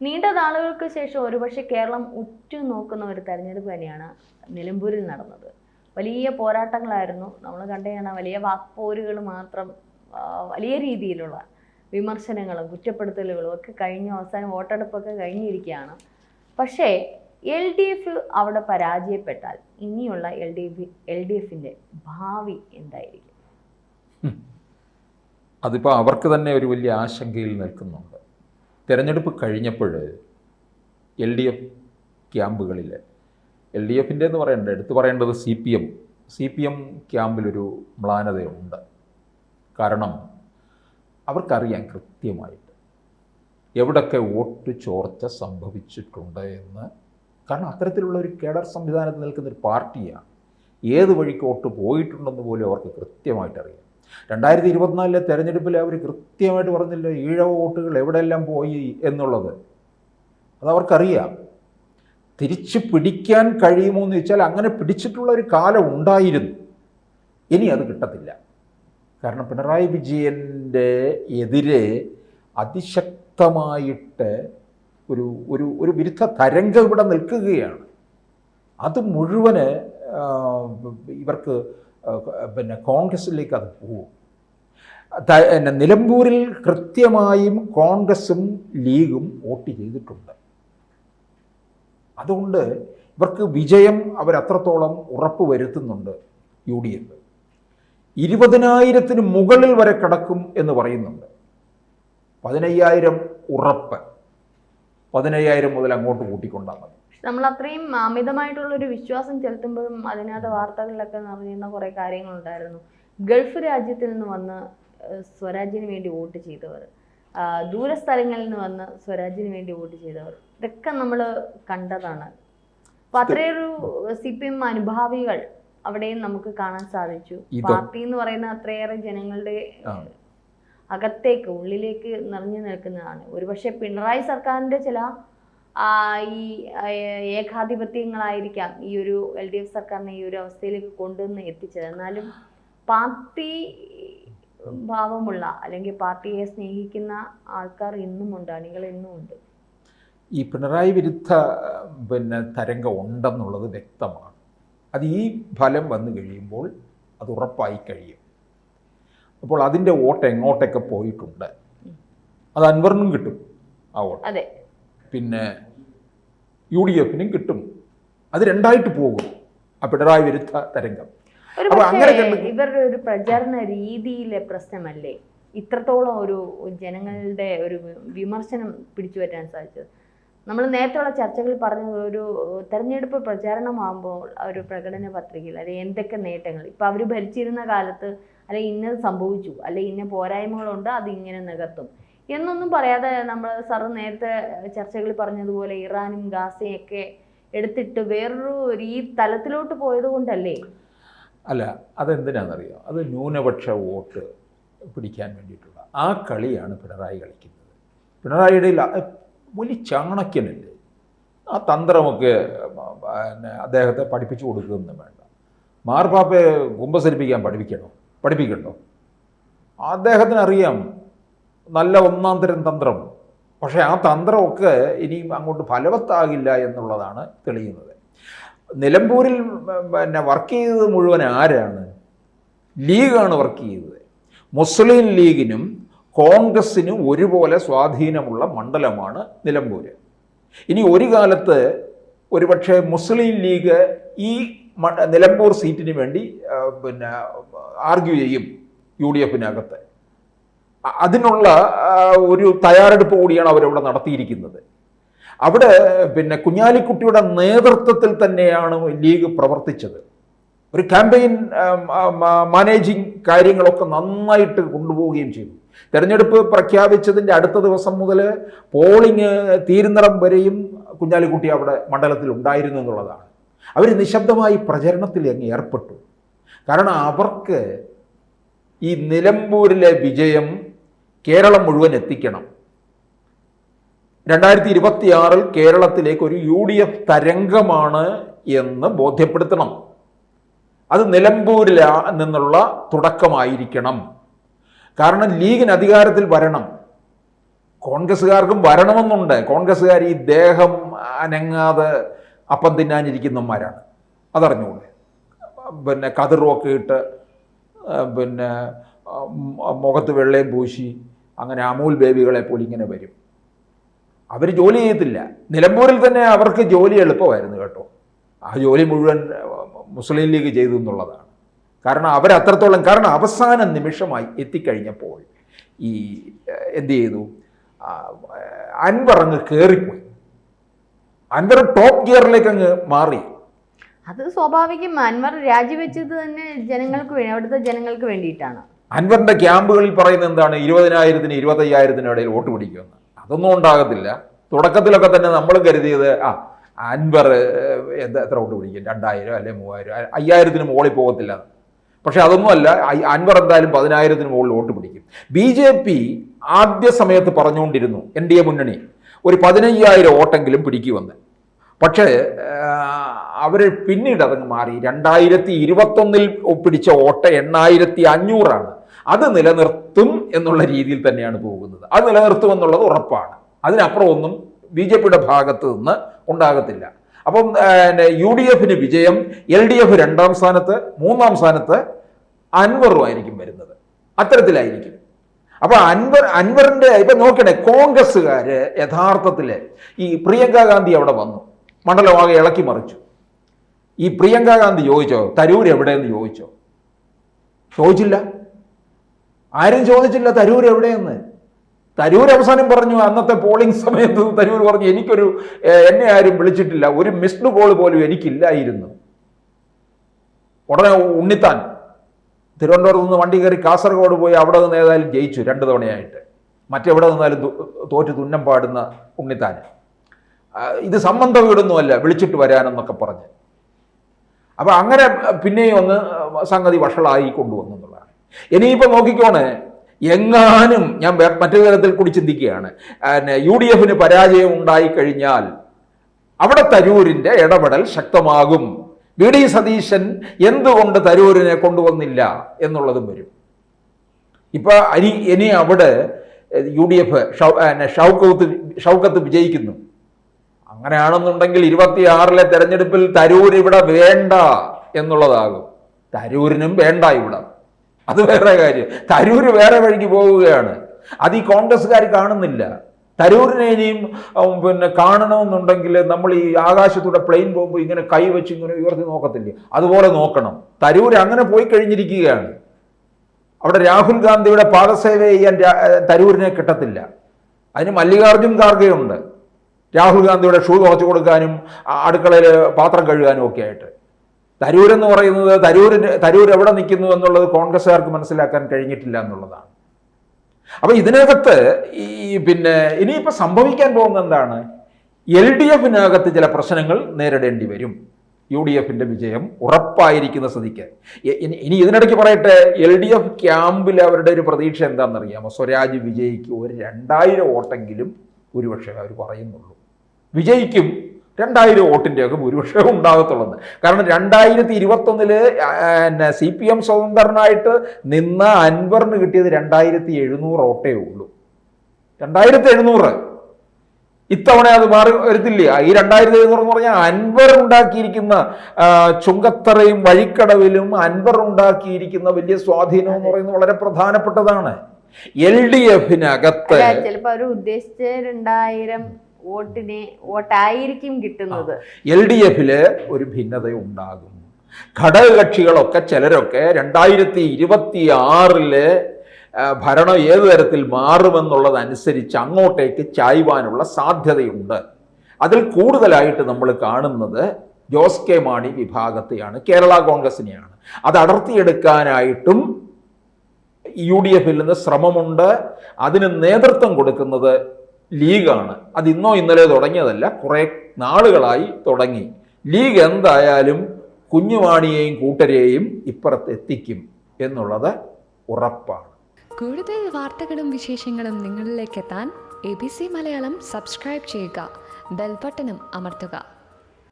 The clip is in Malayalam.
നീണ്ട നാളുകൾക്ക് ശേഷം ഒരുപക്ഷെ കേരളം ഉറ്റുനോക്കുന്ന ഒരു തെരഞ്ഞെടുപ്പ് തന്നെയാണ് നിലമ്പൂരിൽ നടന്നത്. വലിയ പോരാട്ടങ്ങളായിരുന്നു. നമ്മൾ കണ്ടതാണ്, വലിയ വാക്പോരുകൾ മാത്രം, വലിയ രീതിയിലുള്ള വിമർശനങ്ങളും കുറ്റപ്പെടുത്തലുകളും ഒക്കെ കഴിഞ്ഞു. അവസാനം വോട്ടെടുപ്പൊക്കെ കഴിഞ്ഞിരിക്കുകയാണ്. പക്ഷേ LDF അവിടെ പരാജയപ്പെട്ടാൽ ഇനിയുള്ള LDFിൻ്റെ ഭാവി എന്തായിരിക്കും? അതിപ്പോൾ അവർക്ക് തന്നെ ഒരു വലിയ ആശങ്കയിൽ നിൽക്കുന്നുണ്ട്. തിരഞ്ഞെടുപ്പ് കഴിഞ്ഞപ്പോൾ LDF ക്യാമ്പുകളിൽ, LDFിൻ്റെ എന്ന് പറയേണ്ടത്, എടുത്തു പറയേണ്ടത് CPM ക്യാമ്പിലൊരു മ്ലാനതയുണ്ട്. കാരണം അവർക്കറിയാം കൃത്യമായിട്ട് എവിടൊക്കെ വോട്ട് ചോർച്ച സംഭവിച്ചിട്ടുണ്ട് എന്ന്. കാരണം അത്തരത്തിലുള്ള ഒരു കേഡർ സംവിധാനത്തിൽ നിൽക്കുന്നൊരു പാർട്ടിയാണ്. ഏത് വഴിക്ക് വോട്ട് പോയിട്ടുണ്ടെന്ന് പോലും അവർക്ക് കൃത്യമായിട്ടറിയാം. 2024 തെരഞ്ഞെടുപ്പിൽ അവർ കൃത്യമായിട്ട് പറഞ്ഞില്ല ഈഴവ വോട്ടുകൾ എവിടെയെല്ലാം പോയി എന്നുള്ളത്. അതവർക്കറിയാം. തിരിച്ചു പിടിക്കാൻ കഴിയുമോ എന്ന് ചോദിച്ചാൽ അങ്ങനെ പിടിച്ചിട്ടുള്ള ഒരു കാലം ഉണ്ടായിരുന്നു. ഇനി അത് കിട്ടത്തില്ല. കാരണം പിണറായി വിജയൻ്റെ എതിരെ അതിശക്തമായിട്ട് ഒരു ഒരു ഒരു വിരുദ്ധ തരംഗം ഇവിടെ നിൽക്കുകയാണ്. അത് മുഴുവന് ഇവർക്ക് കോൺഗ്രസിലേക്ക് അത് പോകും. നിലമ്പൂരിൽ കൃത്യമായും കോൺഗ്രസും ലീഗും വോട്ട് ചെയ്തിട്ടുണ്ട്. അതുകൊണ്ട് ഇവർക്ക് വിജയം അവരത്രത്തോളം ഉറപ്പ് വരുത്തുന്നുണ്ട്. UDF 20,000-ന് മുകളിൽ വരെ കടക്കും എന്ന് പറയുന്നുണ്ട്. 15,000 ഉറപ്പ്. 15,000 മുതൽ അങ്ങോട്ട് കൂട്ടിക്കൊണ്ടാൽ മതി. നമ്മൾ അത്രയും അമിതമായിട്ടുള്ളൊരു വിശ്വാസം ചെലുത്തുമ്പോഴും അതിനകത്ത് വാർത്തകളിലൊക്കെ നിറഞ്ഞിരുന്ന കുറേ കാര്യങ്ങളുണ്ടായിരുന്നു. ഗൾഫ് രാജ്യത്തിൽ നിന്ന് വന്ന് സ്വരാജിന് വേണ്ടി വോട്ട് ചെയ്തവർ, ദൂരസ്ഥലങ്ങളിൽ നിന്ന് വന്ന് സ്വരാജിന് വേണ്ടി വോട്ട് ചെയ്തവർ, ഇതൊക്കെ നമ്മൾ കണ്ടതാണ്. അപ്പം അത്രയൊരു CPM അനുഭാവികൾ അവിടെയും നമുക്ക് കാണാൻ സാധിച്ചു. പാർട്ടി എന്ന് പറയുന്ന അത്രയേറെ ജനങ്ങളുടെ അകത്തേക്ക്, ഉള്ളിലേക്ക് നിറഞ്ഞു നിൽക്കുന്നതാണ്. ഒരുപക്ഷെ പിണറായി സർക്കാരിൻ്റെ ചില ഈ ഏകാധിപത്യങ്ങളായിരിക്കാം ഈ ഒരു LDF സർക്കാരിനെ ഈ ഒരു അവസ്ഥയിലേക്ക് കൊണ്ടുവന്ന് എത്തിച്ചത്. എന്നാലും പാർട്ടി ഭാവമുള്ള അല്ലെങ്കിൽ പാർട്ടിയെ സ്നേഹിക്കുന്ന ആൾക്കാർ ഇന്നുമുണ്ട്, അണികൾ ഇന്നുമുണ്ട്. ഈ പിണറായി വിരുദ്ധ തരംഗം ഉണ്ടെന്നുള്ളത് വ്യക്തമാണ്. അത് ഈ ഫലം വന്നു കഴിയുമ്പോൾ അത് ഉറപ്പായി കഴിയും. അപ്പോൾ അതിൻ്റെ വോട്ട് എങ്ങോട്ടൊക്കെ പോയിട്ടുണ്ട്, അത് അൻവറിനും കിട്ടും ആ വോട്ട്. അതെ, പിന്നെ UDFിനും കിട്ടും. അത് രണ്ടായിട്ട് പോകും ആ പിണറായി വിരുദ്ധ തരംഗം. ഇവരുടെ ഒരു പ്രചാരണ രീതിയിലെ പ്രശ്നമല്ലേ ഇത്രത്തോളം ഒരു ജനങ്ങളുടെ ഒരു വിമർശനം പിടിച്ചു പറ്റാൻ സാധിച്ചത്? നമ്മൾ നേരത്തെയുള്ള ചർച്ചകളിൽ പറഞ്ഞ ഒരു തെരഞ്ഞെടുപ്പ് പ്രചാരണമാകുമ്പോൾ ഒരു പ്രകടന പത്രികയിൽ അല്ലെങ്കിൽ എന്തൊക്കെ നേട്ടങ്ങൾ, ഇപ്പം അവർ ഭരിച്ചിരുന്ന കാലത്ത് അല്ലെങ്കിൽ ഇന്നത് സംഭവിച്ചു, അല്ലെങ്കിൽ ഇന്ന പോരായ്മകളുണ്ട്, അത് ഇങ്ങനെ നികത്തും എന്നൊന്നും പറയാതെ നമ്മൾ സാറ് നേരത്തെ ചർച്ചകളിൽ പറഞ്ഞതുപോലെ ഇറാനും ഗാസയും ഒക്കെ എടുത്തിട്ട് വേറൊരു ഈ തലത്തിലോട്ട് പോയത് കൊണ്ടല്ലേ? അല്ല, അതെന്തിനാണെന്നറിയോ? അത് ന്യൂനപക്ഷ വോട്ട് പിടിക്കാൻ വേണ്ടിയിട്ടുള്ള ആ കളിയാണ് പിണറായി കളിക്കുന്നത്. പിണറായിയുടെ വലിയ ചാണക്യനല്ലേ. ആ തന്ത്രമൊക്കെ അദ്ദേഹത്തെ പഠിപ്പിച്ചു കൊടുക്കുകയൊന്നും വേണ്ട. മാർപ്പാപ്പയെ കുമ്പസരിപ്പിക്കാൻ പഠിപ്പിക്കണ്ടോ? അദ്ദേഹത്തിനറിയാം നല്ല ഒന്നാം തരം തന്ത്രം. പക്ഷേ ആ തന്ത്രമൊക്കെ ഇനിയും അങ്ങോട്ട് ഫലവത്താകില്ല എന്നുള്ളതാണ് തെളിയുന്നത്. നിലമ്പൂരിൽ വർക്ക് ചെയ്തത് മുഴുവൻ ആരാണ്? ലീഗാണ് വർക്ക് ചെയ്തത്. മുസ്ലിം ലീഗിനും കോൺഗ്രസിനും ഒരുപോലെ സ്വാധീനമുള്ള മണ്ഡലമാണ് നിലമ്പൂർ. ഇനി ഒരു കാലത്ത് ഒരുപക്ഷെ മുസ്ലിം ലീഗ് ഈ നിലമ്പൂർ സീറ്റിന് വേണ്ടി ആർഗ്യൂ ചെയ്യും UDFിനകത്ത്. അതിനുള്ള ഒരു തയ്യാറെടുപ്പ് കൂടിയാണ് അവരവിടെ നടത്തിയിരിക്കുന്നത്. അവിടെ കുഞ്ഞാലിക്കുട്ടിയുടെ നേതൃത്വത്തിൽ തന്നെയാണ് ലീഗ് പ്രവർത്തിച്ചത്. ഒരു ക്യാമ്പയിൻ മാനേജിങ് കാര്യങ്ങളൊക്കെ നന്നായിട്ട് കൊണ്ടുപോവുകയും ചെയ്തു. തെരഞ്ഞെടുപ്പ് പ്രഖ്യാപിച്ചതിൻ്റെ അടുത്ത ദിവസം മുതൽ പോളിംഗ് തീരുന്നിടം വരെയും കുഞ്ഞാലിക്കുട്ടി അവിടെ മണ്ഡലത്തിൽ ഉണ്ടായിരുന്നു എന്നുള്ളതാണ്. അവർ നിശബ്ദമായി പ്രചരണത്തിൽ അങ്ങ് ഏർപ്പെട്ടു. കാരണം അവർക്ക് ഈ നിലമ്പൂരിലെ വിജയം കേരളം മുഴുവൻ എത്തിക്കണം. 2026 കേരളത്തിലേക്ക് ഒരു UDF തരംഗമാണ് എന്ന് ബോധ്യപ്പെടുത്തണം. അത് നിലമ്പൂരിൽ നിന്നുള്ള തുടക്കമായിരിക്കണം. കാരണം ലീഗിന് അധികാരത്തിൽ വരണം. കോൺഗ്രസ്സുകാർക്കും വരണമെന്നുണ്ട്. കോൺഗ്രസ്സുകാർ ഈ ദേഹം അനങ്ങാതെ അപ്പം തിന്നാനിരിക്കുന്നവന്മാരാണ്, അതറിഞ്ഞുകൂടെ? പിന്നെ കതിർവൊക്കെ ഇട്ട് പിന്നെ മുഖത്ത് വെള്ളയും പൂശി അങ്ങനെ അമൂൽ ബേബികളെ പോലെ ഇങ്ങനെ വരും. അവർ ജോലി ചെയ്യത്തില്ല. നിലമ്പൂരിൽ തന്നെ അവർക്ക് ജോലി എളുപ്പമായിരുന്നു കേട്ടോ. ആ ജോലി മുഴുവൻ മുസ്ലിം ലീഗ് ചെയ്തു എന്നുള്ളതാണ്. കാരണം അവരത്രത്തോളം, കാരണം അവസാന നിമിഷമായി എത്തിക്കഴിഞ്ഞപ്പോൾ ഈ എന്ത് ചെയ്തു, അൻവർ അങ്ങ് കയറിപ്പോയി. അൻവർ ടോപ്പ് ഗിയറിലേക്ക് അങ്ങ് മാറി. അത് സ്വാഭാവികം. അൻവർ രാജിവെച്ചത് തന്നെ ജനങ്ങൾക്ക് വേണ്ടി, അവിടുത്തെ ജനങ്ങൾക്ക് വേണ്ടിയിട്ടാണ്. അൻവറിന്റെ ക്യാമ്പുകളിൽ പറയുന്നത് എന്താണ്? 20,000-നും 25,000-നും ഇടയിൽ വോട്ട് പിടിക്കുമെന്ന്. അതൊന്നും ഉണ്ടാകത്തില്ല. തുടക്കത്തിലൊക്കെ തന്നെ നമ്മൾ കരുതിയത് അൻവർ എത്ര വോട്ട് പിടിക്കും, 2,000 അല്ലെ 3,000, 5,000-ന് മുകളിൽ പോകത്തില്ല. പക്ഷെ അതൊന്നുമല്ല, അൻവർ എന്തായാലും 10,000-ന് മുകളിൽ വോട്ട് പിടിക്കും. BJP ആദ്യ സമയത്ത് പറഞ്ഞുകൊണ്ടിരുന്നു NDA മുന്നണി ഒരു 15,000 വോട്ടെങ്കിലും പിടിക്കുമെന്ന്. പക്ഷേ അവർ പിന്നീട് അതങ്ങ് മാറി. 2021 ഒപ്പിടിച്ച വോട്ട് 8,500 അത് നിലനിർത്തും എന്നുള്ള രീതിയിൽ തന്നെയാണ് പോകുന്നത്. അത് നിലനിർത്തുമെന്നുള്ളത് ഉറപ്പാണ്. അതിനപ്പുറം ഒന്നും BJPയുടെ ഭാഗത്ത് നിന്ന് ഉണ്ടാകത്തില്ല. അപ്പം UDF-ന് വിജയം, LDF 2ാം സ്ഥാനത്ത്, 3ാം സ്ഥാനത്ത് അൻവറുമായിരിക്കും വരുന്നത്. അത്തരത്തിലായിരിക്കും. അപ്പൊ അൻവറിന്റെ ഇപ്പൊ നോക്കണേ, കോൺഗ്രസ്സുകാര് യഥാർത്ഥത്തിൽ ഈ പ്രിയങ്ക ഗാന്ധി അവിടെ വന്നു, മണ്ഡലമാകെ ഇളക്കി മറിച്ചു. ഈ പ്രിയങ്ക ഗാന്ധി ചോദിച്ചോ തരൂർ എവിടെയെന്ന് ചോദിച്ചോ? ചോദിച്ചില്ല. ആരും ചോദിച്ചില്ല തരൂർ എവിടെയെന്ന്. തരൂർ അവസാനം പറഞ്ഞു, അന്നത്തെ പോളിംഗ് സമയത്ത് തരൂർ പറഞ്ഞു, എന്നെ ആരും വിളിച്ചിട്ടില്ല, ഒരു മിസ്ഡ് കോൾ പോലും എനിക്കില്ലായിരുന്നു. ഉടനെ ഉണ്ണിത്താൻ തിരുവനന്തപുരത്ത് നിന്ന് വണ്ടി കയറി കാസർഗോഡ് പോയി അവിടെ നിന്ന് ഏതായാലും ജയിച്ചു 2 തവണയായിട്ട്. മറ്റെവിടെ നിന്നാലും തോറ്റ് തുന്നം പാടുന്ന ഉണ്ണിത്താൻ ഇത് സംബന്ധ വീടൊന്നുമല്ല, വിളിച്ചിട്ട് വരാനെന്നൊക്കെ പറഞ്ഞ്. അപ്പൊ അങ്ങനെ പിന്നെയും ഒന്ന് സംഗതി വഷളായി കൊണ്ടുവന്നു എന്നുള്ളതാണ്. ഇനിയിപ്പോൾ നോക്കിക്കോണേ, എങ്ങാനും ഞാൻ മറ്റൊരു തരത്തിൽ കൂടി ചിന്തിക്കുകയാണ്, UDF-ന് പരാജയം ഉണ്ടായിക്കഴിഞ്ഞാൽ അവിടെ തരൂരിൻ്റെ ഇടപെടൽ ശക്തമാകും. VD സതീശൻ എന്തുകൊണ്ട് തരൂരിനെ കൊണ്ടുവന്നില്ല എന്നുള്ളതും വരും. ഇപ്പൊ ഇനി അവിടെ UDF ഷൗക്കത്ത് വിജയിക്കുന്നു. അങ്ങനെയാണെന്നുണ്ടെങ്കിൽ 26-ലെ തെരഞ്ഞെടുപ്പിൽ തരൂർ ഇവിടെ വേണ്ട എന്നുള്ളതാകും. തരൂരിനും വേണ്ട ഇവിടെ, അത് വേറെ കാര്യം. തരൂർ വേറെ വഴിക്ക് പോവുകയാണ്. അത് ഈ കോൺഗ്രസ്സുകാർ കാണുന്നില്ല. തരൂരിനെ ഇനിയും പിന്നെ കാണണമെന്നുണ്ടെങ്കിൽ നമ്മൾ ഈ ആകാശത്തൂടെ പ്ലെയിൻ പോകുമ്പോൾ ഇങ്ങനെ കൈ വെച്ച് ഇങ്ങനെ ഉയർത്തി നോക്കത്തില്ലേ, അതുപോലെ നോക്കണം. തരൂർ അങ്ങനെ പോയി കഴിഞ്ഞിരിക്കുകയാണ്. അവിടെ രാഹുൽ ഗാന്ധിയുടെ പാദസേവ ചെയ്യാൻ തരൂരിനെ കിട്ടത്തില്ല. അതിന് മല്ലികാർജുൻ ഖാർഗെയുണ്ട്, രാഹുൽ ഗാന്ധിയുടെ ഷൂ തുറച്ചു കൊടുക്കാനും അടുക്കളയിൽ പാത്രം കഴുകാനും ഒക്കെ ആയിട്ട്. തരൂരെന്ന് പറയുന്നത് തരൂർ എവിടെ നിൽക്കുന്നു എന്നുള്ളത് കോൺഗ്രസ്സുകാർക്ക് മനസ്സിലാക്കാൻ കഴിഞ്ഞിട്ടില്ല എന്നുള്ളതാണ്. അപ്പൊ ഇതിനകത്ത് പിന്നെ ഇനിയിപ്പോൾ സംഭവിക്കാൻ പോകുന്നത് എന്താണ്? LDF-നകത്ത് ചില പ്രശ്നങ്ങൾ നേരിടേണ്ടി വരും. UDF-ന്റെ വിജയം ഉറപ്പായിരിക്കുന്ന സ്ഥിതിക്ക്. ഇനി ഇതിനിടയ്ക്ക് പറയട്ടെ, LDF ക്യാമ്പിൽ അവരുടെ ഒരു പ്രതീക്ഷ എന്താണെന്നറിയാമോ? സ്വരാജ് വിജയിക്കും, ഒരു 2,000 വോട്ടെങ്കിലും ഭൂരിപക്ഷം അവർ പറയുന്നുള്ളൂ. വിജയിക്കും, 2,000 വോട്ടിൻ്റെയൊക്കെ ഭൂരിപക്ഷം ഉണ്ടാകത്തുള്ളത്. കാരണം 2021 CPM സ്വതന്ത്രനായിട്ട് നിന്ന അൻവറിന് കിട്ടിയത് 2,700 വോട്ടേ ഉള്ളൂ. 2,700. ഇത്തവണ അത് മാറി വരത്തില്ല. ഈ 2,700 എന്ന് പറഞ്ഞാൽ അൻവർ ഉണ്ടാക്കിയിരിക്കുന്ന ചുങ്കത്തറയും വഴിക്കടവിലും അൻവർ ഉണ്ടാക്കിയിരിക്കുന്ന വലിയ സ്വാധീനം എന്ന് പറയുന്നത് വളരെ പ്രധാനപ്പെട്ടതാണ്. LDF-നകത്ത് ചിലപ്പോൾ അവർ ഉദ്ദേശിച്ച 2,000 വോട്ടായിരിക്കും കിട്ടുന്നത്. LDF-ല് ഒരു ഭിന്നത ഉണ്ടാകും. ഘടകകക്ഷികളൊക്കെ ചിലരൊക്കെ 2026 ഭരണം ഏതു തരത്തിൽ മാറുമെന്നുള്ളതനുസരിച്ച് അങ്ങോട്ടേക്ക് ചായ്വാനുള്ള സാധ്യതയുണ്ട്. അതിൽ കൂടുതലായിട്ട് നമ്മൾ കാണുന്നത് ജോസ് കെ മാണി വിഭാഗത്തെയാണ്, കേരള കോൺഗ്രസിനെയാണ്. അത് അടർത്തിയെടുക്കാനായിട്ടും UDF-ൽ നിന്ന് ശ്രമമുണ്ട്. അതിന് നേതൃത്വം കൊടുക്കുന്നത് ലീഗാണ്. അത് ഇന്നോ ഇന്നലെ തുടങ്ങിയതല്ല, കുറേ നാളുകളായി തുടങ്ങി. ലീഗ് എന്തായാലും കുഞ്ഞുമാണിയെയും കൂട്ടരെയും ഇപ്പുറത്ത് എത്തിക്കും എന്നുള്ളത് ഉറപ്പാണ്. കൂടുതൽ വാർത്തകളും വിശേഷങ്ങളും നിങ്ങളിലേക്ക് എത്താൻ ABC മലയാളം സബ്സ്ക്രൈബ് ചെയ്യുക, ബെൽ ബട്ടണും അമർത്തുക.